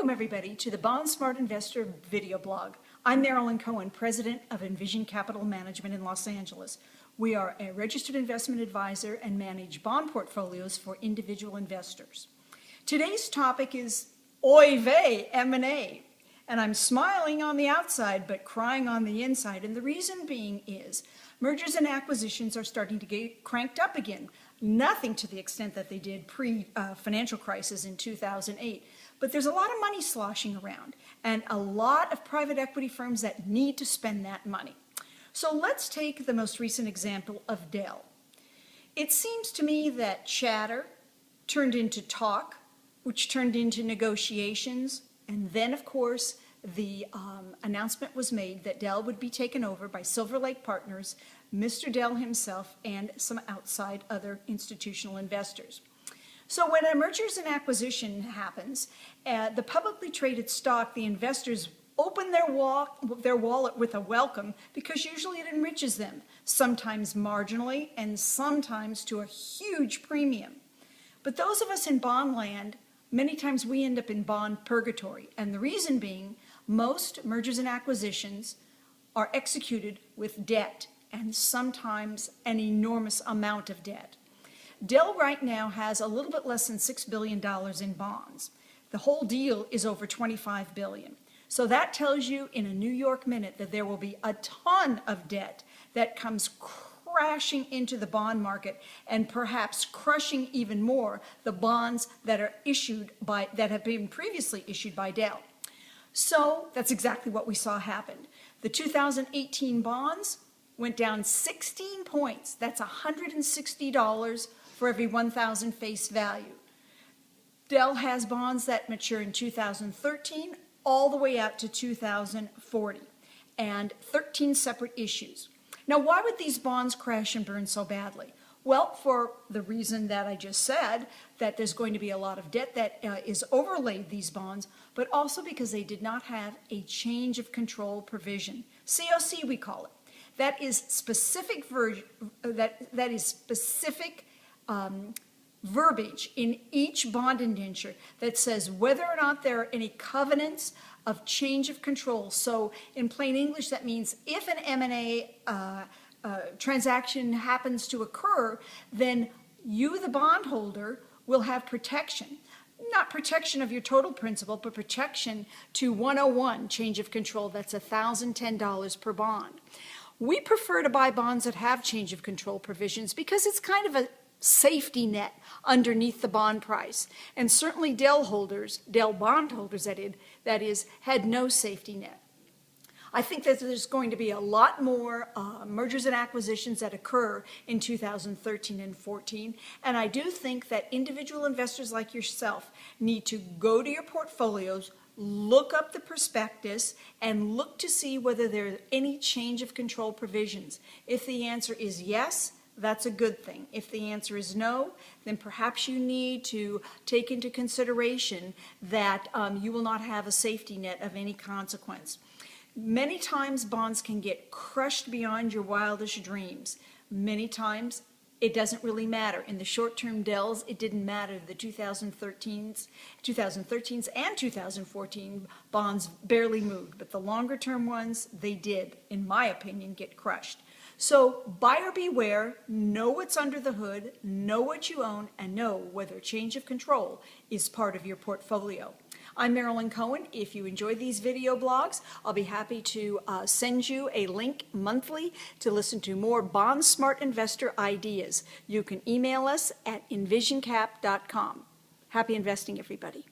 Welcome everybody to the Bond Smart Investor video blog. I'm Marilyn Cohen, President of Envision Capital Management in Los Angeles. We are a registered investment advisor and manage bond portfolios for individual investors. Today's topic is oy vey, M&A. And I'm smiling on the outside but crying on the inside. And the reason being is mergers and acquisitions are starting to get cranked up again. Nothing to the extent that they did pre-financial crisis in 2008. But there's a lot of money sloshing around and a lot of private equity firms that need to spend that money. So let's take the most recent example of Dell. It seems to me that chatter turned into talk, which turned into negotiations, and then of course the announcement was made that Dell would be taken over by Silver Lake Partners, Mr. Dell himself, and some outside other institutional investors. So when a mergers and acquisition happens, the publicly traded stock, the investors open their wallet with a welcome because usually it enriches them, sometimes marginally and sometimes to a huge premium. But those of us in bond land, many times we end up in bond purgatory. And the reason being, most mergers and acquisitions are executed with debt and sometimes an enormous amount of debt. Dell right now has a little bit less than $6 billion in bonds. The whole deal is over $25 billion. So that tells you in a New York minute that there will be a ton of debt that comes crashing into the bond market and perhaps crushing even more the bonds that are issued that have been previously issued by Dell. So that's exactly what we saw happen. The 2018 bonds went down 16 points. That's $160 for every 1,000 face value. Dell has bonds that mature in 2013 all the way out to 2040 and 13 separate issues. Now, why would these bonds crash and burn so badly? Well, for the reason that I just said, that there's going to be a lot of debt that is overlaid these bonds, but also because they did not have a change of control provision. COC, we call it. That is specific verbiage in each bond indenture that says whether or not there are any covenants of change of control. So in plain English, that means if an M&A transaction happens to occur, then you, the bondholder, will have protection. Not protection of your total principal, but protection to 101 change of control. That's $1,010 per bond. We prefer to buy bonds that have change of control provisions because it's kind of a safety net underneath the bond price. And certainly Dell bondholders, that is, had no safety net. I think that there's going to be a lot more mergers and acquisitions that occur in 2013 and 14. And I do think that individual investors like yourself need to go to your portfolios, look up the prospectus, and look to see whether there are any change of control provisions. If the answer is yes, that's a good thing. If the answer is no, then perhaps you need to take into consideration that you will not have a safety net of any consequence. Many times bonds can get crushed beyond your wildest dreams. Many times it doesn't really matter. In the short-term Dells, it didn't matter. The 2013s and 2014 bonds barely moved, but the longer-term ones, they did, in my opinion, get crushed. So buyer beware, know what's under the hood, know what you own, and know whether change of control is part of your portfolio. I'm Marilyn Cohen. If you enjoy these video blogs, I'll be happy to send you a link monthly to listen to more Bond Smart Investor ideas. You can email us at envisioncap.com. Happy investing, everybody.